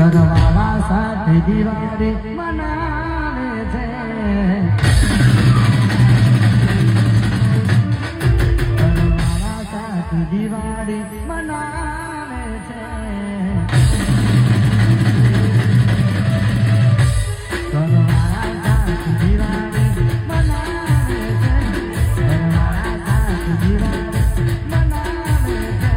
ઘરવાળા સાથે દિવાળી મનાવે છે. ઘરવાળા સાથે દિવાળી મનાવે છે. ઘરવાળા સાથે દિવાળી મનાવે છે. ઘરવાળા સાથે દિવાળી મનાવે છે.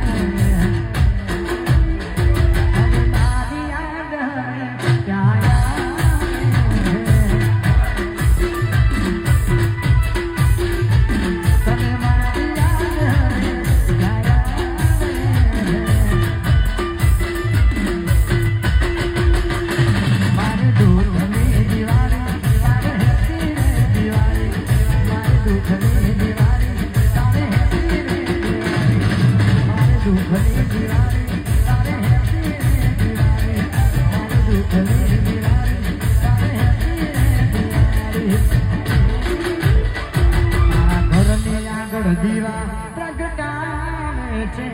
દીવા પ્રગટાવે છે.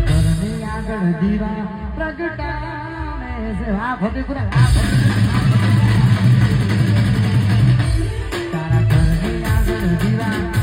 ઘરની આગળ દીવા પ્રગટાવે છે. આ ફતેપુરા તારા ઘરની આગળ દીવા